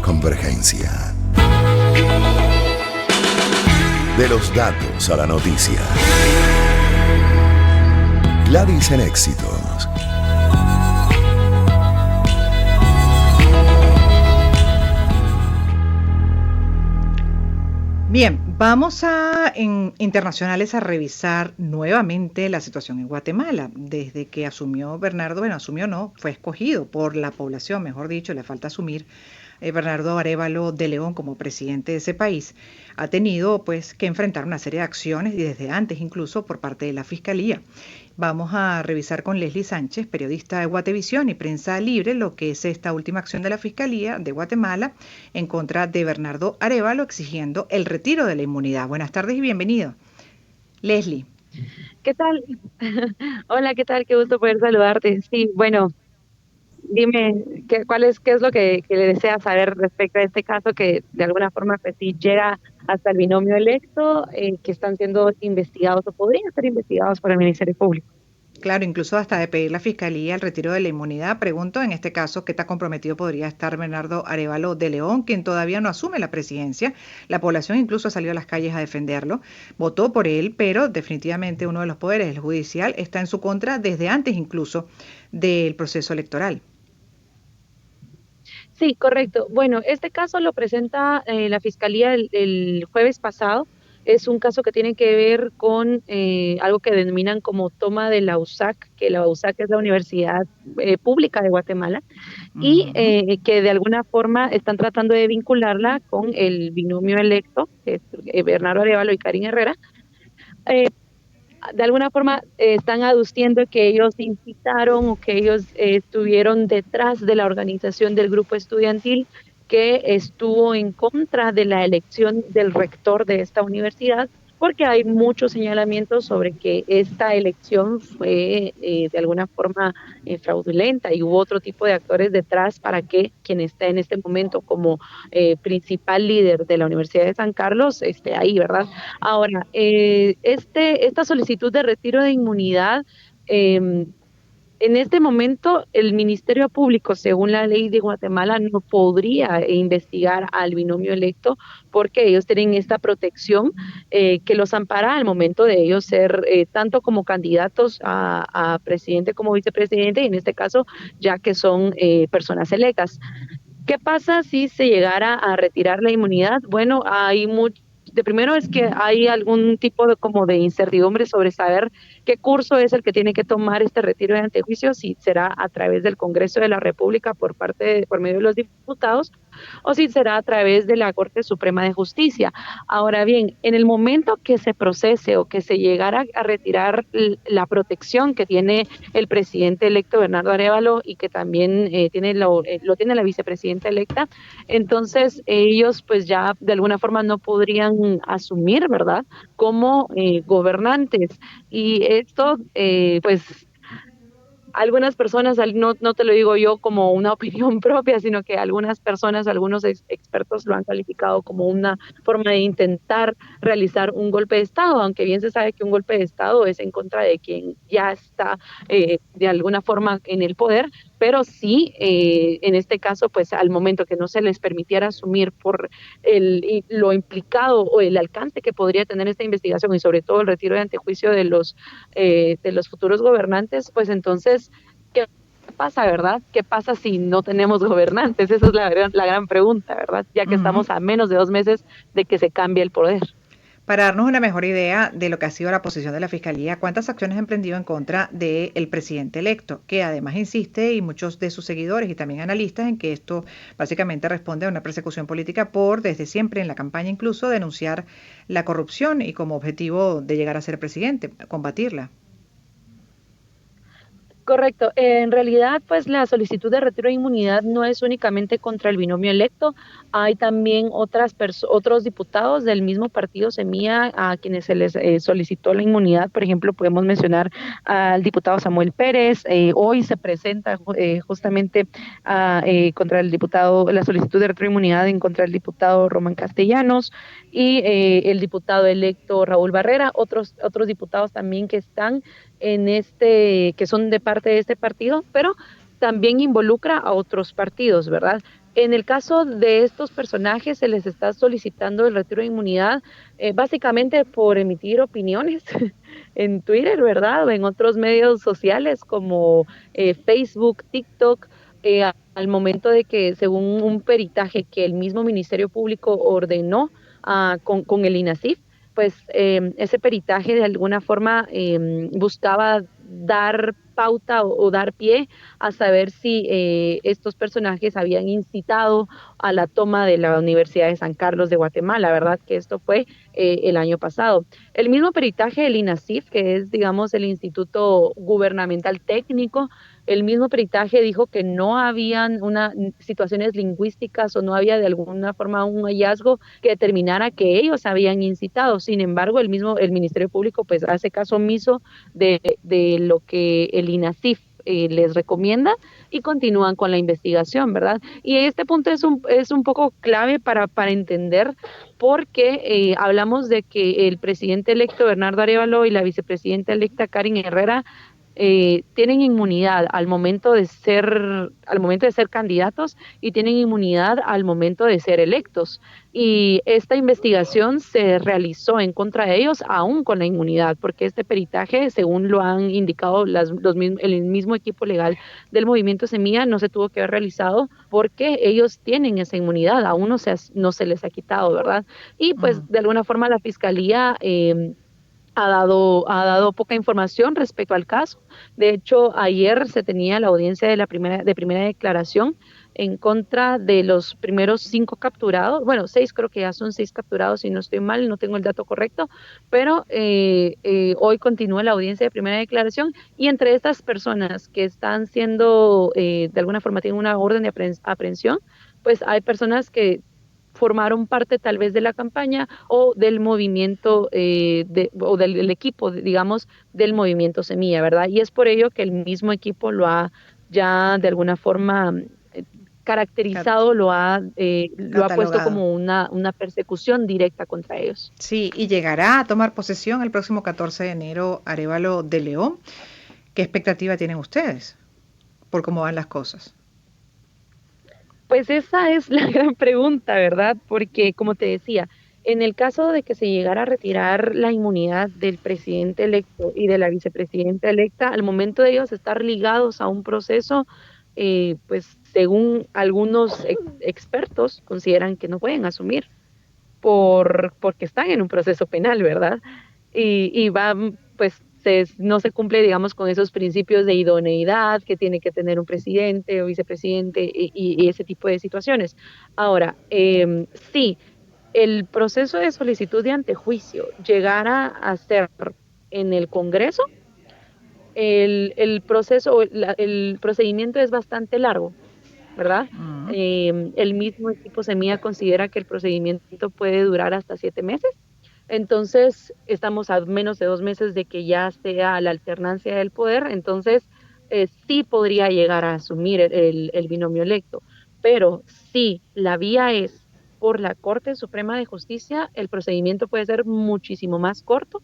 Convergencia. De los datos a la noticia. Gladys en Éxitos. Bien, vamos en internacionales a revisar nuevamente la situación en Guatemala. Desde que asumió Bernardo, bueno, asumió no, fue escogido por la población, mejor dicho, le falta asumir Bernardo Arévalo de León como presidente de ese país, ha tenido pues que enfrentar una serie de acciones y desde antes incluso por parte de la Fiscalía. Vamos a revisar con Leslie Sánchez, periodista de Guatevisión y Prensa Libre, lo que es esta última acción de la Fiscalía de Guatemala en contra de Bernardo Arévalo, exigiendo el retiro de la inmunidad. Buenas tardes y bienvenido. Leslie. ¿Qué tal? Hola, ¿qué tal? Qué gusto poder saludarte. Sí, bueno, dime, qué es lo que le deseas saber respecto a este caso que de alguna forma pues sí llega hasta el binomio electo, que están siendo investigados o podrían ser investigados por el Ministerio Público. Claro, incluso hasta de pedir la Fiscalía el retiro de la inmunidad. Pregunto en este caso qué tan comprometido podría estar Bernardo Arévalo de León, quien todavía no asume la presidencia. La población incluso salió a las calles a defenderlo, votó por él, pero definitivamente uno de los poderes, el judicial, está en su contra desde antes incluso del proceso electoral. Sí, correcto. Bueno, este caso lo presenta la Fiscalía el jueves pasado. Es un caso que tiene que ver con algo que denominan como toma de la USAC, que la USAC es la Universidad Pública de Guatemala, y Ujú. que de alguna forma están tratando de vincularla con el binomio electo, que es Bernardo Arévalo y Karin Herrera. Eh, de alguna forma están aduciendo que ellos incitaron o que ellos estuvieron detrás de la organización del grupo estudiantil que estuvo en contra de la elección del rector de esta universidad, porque hay muchos señalamientos sobre que esta elección fue de alguna forma fraudulenta y hubo otro tipo de actores detrás para que quien está en este momento como principal líder de la Universidad de San Carlos esté ahí, ¿verdad? Ahora, esta solicitud de retiro de inmunidad, en este momento el Ministerio Público, según la ley de Guatemala, no podría investigar al binomio electo porque ellos tienen esta protección que los ampara al momento de ellos ser tanto como candidatos a presidente como vicepresidente, y en este caso ya que son personas electas. ¿Qué pasa si se llegara a retirar la inmunidad? Bueno, hay mucho. De primero es que hay algún tipo de como de incertidumbre sobre saber qué curso es el que tiene que tomar este retiro de antejuicio, si será a través del Congreso de la República por medio de los diputados, o si será a través de la Corte Suprema de Justicia. Ahora bien, en el momento que se procese o que se llegara a retirar la protección que tiene el presidente electo Bernardo Arévalo y que también lo tiene la vicepresidenta electa, entonces ellos pues ya de alguna forma no podrían asumir, ¿verdad?, como gobernantes. Y esto pues algunas personas, no te lo digo yo como una opinión propia, sino que algunas personas, algunos expertos lo han calificado como una forma de intentar realizar un golpe de Estado, aunque bien se sabe que un golpe de Estado es en contra de quien ya está de alguna forma en el poder, pero sí, en este caso, pues al momento que no se les permitiera asumir por lo implicado o el alcance que podría tener esta investigación y sobre todo el retiro de antejuicio de los futuros gobernantes, pues entonces, ¿qué pasa, verdad? ¿Qué pasa si no tenemos gobernantes? Esa es la gran pregunta, ¿verdad? Ya que Ujú. estamos a menos de 2 meses de que se cambie el poder. Para darnos una mejor idea de lo que ha sido la posición de la Fiscalía, ¿cuántas acciones ha emprendido en contra del presidente electo? Que además insiste, y muchos de sus seguidores y también analistas, en que esto básicamente responde a una persecución política por, desde siempre en la campaña incluso, denunciar la corrupción y como objetivo de llegar a ser presidente, combatirla. Correcto. En realidad, pues la solicitud de retiro de inmunidad no es únicamente contra el binomio electo. Hay también otros diputados del mismo partido Semilla a quienes se les solicitó la inmunidad. Por ejemplo, podemos mencionar al diputado Samuel Pérez. Hoy se presenta justamente contra el diputado, la solicitud de retiro de inmunidad en contra del diputado Román Castellanos y el diputado electo Raúl Barrera. Otros diputados también que están que son de parte de este partido, pero también involucra a otros partidos, ¿verdad? En el caso de estos personajes se les está solicitando el retiro de inmunidad básicamente por emitir opiniones en Twitter, ¿verdad? O en otros medios sociales como Facebook, TikTok, al momento de que según un peritaje que el mismo Ministerio Público ordenó con el INASIF, pues ese peritaje de alguna forma buscaba dar pauta o dar pie a saber si estos personajes habían incitado a la toma de la Universidad de San Carlos de Guatemala, ¿verdad? Que esto fue el año pasado. El mismo peritaje del INASIF, que es, digamos, el Instituto Gubernamental Técnico, el mismo peritaje dijo que no habían situaciones lingüísticas o no había de alguna forma un hallazgo que determinara que ellos habían incitado. Sin embargo, el Ministerio Público pues hace caso omiso de lo que el INASIF les recomienda y continúan con la investigación, ¿verdad? Y este punto es un poco clave para entender porque hablamos de que el presidente electo Bernardo Arévalo y la vicepresidenta electa Karen Herrera tienen inmunidad al momento de ser candidatos y tienen inmunidad al momento de ser electos. Y esta investigación se realizó en contra de ellos aún con la inmunidad, porque este peritaje, según lo han indicado el mismo equipo legal del Movimiento Semilla, no se tuvo que haber realizado porque ellos tienen esa inmunidad, aún no se les ha quitado, ¿verdad? Y pues de alguna forma la Fiscalía ha dado poca información respecto al caso. De hecho, ayer se tenía la audiencia de primera declaración en contra de los primeros 5 capturados, bueno, 6, creo que ya son 6 capturados, si no estoy mal, no tengo el dato correcto, pero hoy continúa la audiencia de primera declaración y entre estas personas que están siendo, de alguna forma tienen una orden de aprehensión, pues hay personas que formaron parte tal vez de la campaña o del movimiento o del equipo, digamos, del movimiento Semilla, ¿verdad? Y es por ello que el mismo equipo lo ha ya de alguna forma caracterizado, lo ha puesto Catalogado. como una persecución directa contra ellos. Sí, y llegará a tomar posesión el próximo 14 de enero Arévalo de León. ¿Qué expectativa tienen ustedes por cómo van las cosas? Pues esa es la gran pregunta, ¿verdad? Porque, como te decía, en el caso de que se llegara a retirar la inmunidad del presidente electo y de la vicepresidenta electa, al momento de ellos estar ligados a un proceso, pues según algunos expertos consideran que no pueden asumir porque están en un proceso penal, ¿verdad? Y va, pues no se cumple, digamos, con esos principios de idoneidad que tiene que tener un presidente o vicepresidente y ese tipo de situaciones. Ahora, sí, el proceso de solicitud de antejuicio llegara a ser en el Congreso, el procedimiento es bastante largo, ¿verdad? El mismo equipo Semilla considera que el procedimiento puede durar hasta 7 meses. Entonces, estamos a menos de 2 meses de que ya sea la alternancia del poder, entonces sí podría llegar a asumir el binomio electo. Pero si la vía es por la Corte Suprema de Justicia, el procedimiento puede ser muchísimo más corto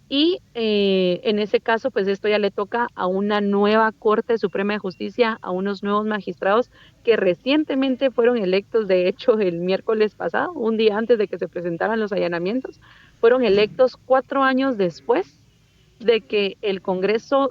y en ese caso, pues esto ya le toca a una nueva Corte Suprema de Justicia, a unos nuevos magistrados que recientemente fueron electos, de hecho, el miércoles pasado, un día antes de que se presentaran los allanamientos, fueron electos 4 años después de que el Congreso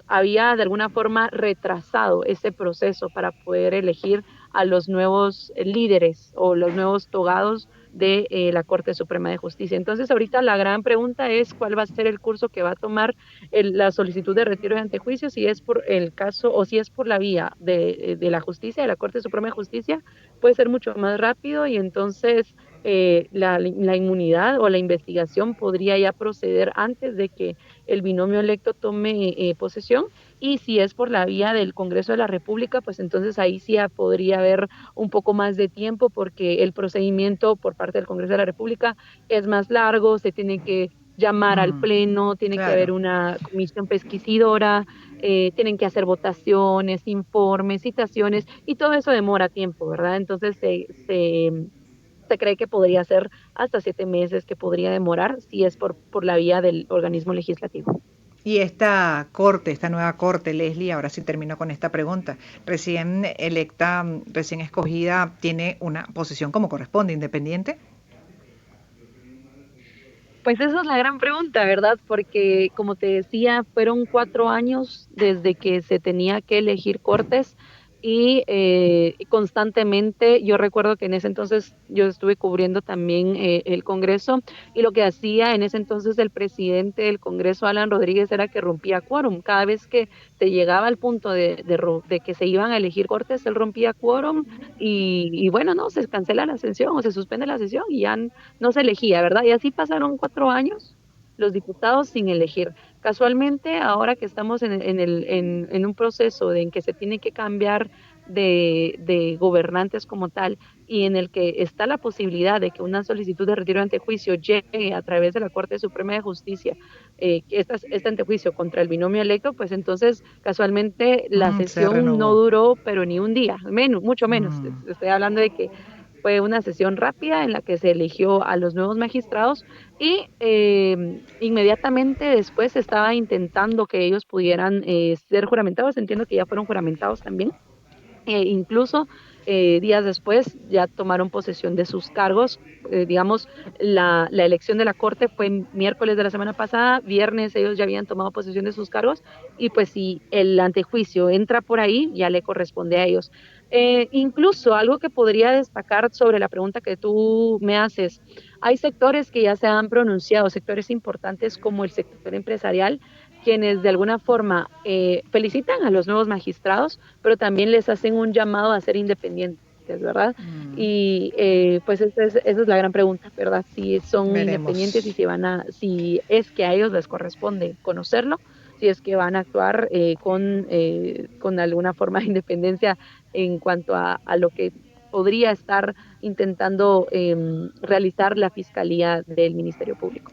había de alguna forma retrasado ese proceso para poder elegir a los nuevos líderes o los nuevos togados de la Corte Suprema de Justicia. Entonces, ahorita la gran pregunta es cuál va a ser el curso que va a tomar la solicitud de retiro de antejuicio, si es por el caso o si es por la vía de la justicia, de la Corte Suprema de Justicia, puede ser mucho más rápido y entonces la inmunidad o la investigación podría ya proceder antes de que el binomio electo tome posesión. Y si es por la vía del Congreso de la República, pues entonces ahí sí podría haber un poco más de tiempo porque el procedimiento por parte del Congreso de la República es más largo, se tiene que llamar al pleno, tiene que haber Claro. una comisión pesquisidora, tienen que hacer votaciones, informes, citaciones, y todo eso demora tiempo, ¿verdad? Entonces se cree que podría ser hasta 7 meses que podría demorar si es por la vía del organismo legislativo. Y esta corte, esta nueva corte, Leslie, ahora sí termino con esta pregunta, recién electa, recién escogida, ¿tiene una posición como corresponde, independiente? Pues esa es la gran pregunta, ¿verdad? Porque como te decía, fueron 4 años desde que se tenía que elegir cortes y constantemente, yo recuerdo que en ese entonces yo estuve cubriendo también el Congreso y lo que hacía en ese entonces el presidente del Congreso, Alan Rodríguez, era que rompía quórum. Cada vez que se llegaba al punto de que se iban a elegir cortes, él rompía quórum y bueno, no, se cancela la sesión o se suspende la sesión y ya no se elegía, ¿verdad? Y así pasaron 4 años los diputados sin elegir. Casualmente, ahora que estamos en un proceso en que se tiene que cambiar de gobernantes como tal y en el que está la posibilidad de que una solicitud de retiro ante juicio llegue a través de la Corte Suprema de Justicia, que este antejuicio contra el binomio electo, pues entonces casualmente la Se sesión no renovó. duró, pero ni un día, menos, mucho menos. Mm. Estoy hablando de que fue una sesión rápida en la que se eligió a los nuevos magistrados y inmediatamente después se estaba intentando que ellos pudieran ser juramentados. Entiendo que ya fueron juramentados también. Incluso días después ya tomaron posesión de sus cargos. Digamos, la elección de la Corte fue miércoles de la semana pasada, viernes ellos ya habían tomado posesión de sus cargos y pues si el antejuicio entra por ahí, ya le corresponde a ellos. Incluso algo que podría destacar sobre la pregunta que tú me haces, hay sectores que ya se han pronunciado, sectores importantes como el sector empresarial, quienes de alguna forma felicitan a los nuevos magistrados, pero también les hacen un llamado a ser independientes, ¿verdad? Mm. Y pues esa es la gran pregunta, ¿verdad? Si son independientes y Veremos. si es que a ellos les corresponde conocerlo, si es que van a actuar con alguna forma de independencia en cuanto a lo que podría estar intentando realizar la Fiscalía del Ministerio Público.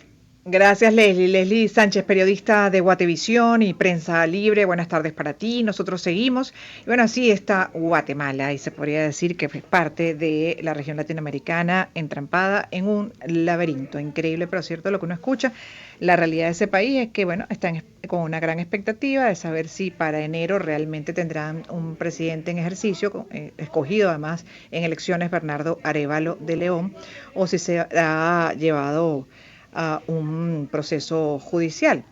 Gracias, Leslie. Leslie Sánchez, periodista de Guatevisión y Prensa Libre. Buenas tardes para ti. Nosotros seguimos. Y bueno, así está Guatemala y se podría decir que es parte de la región latinoamericana entrampada en un laberinto. Increíble, pero cierto lo que uno escucha. La realidad de ese país es que, bueno, están con una gran expectativa de saber si para enero realmente tendrán un presidente en ejercicio, escogido además en elecciones, Bernardo Arévalo de León, o si se ha llevado a un proceso judicial.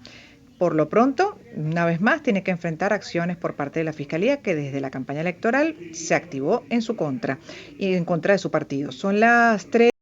Por lo pronto, una vez más, tiene que enfrentar acciones por parte de la Fiscalía que desde la campaña electoral se activó en su contra y en contra de su partido. Son las 3.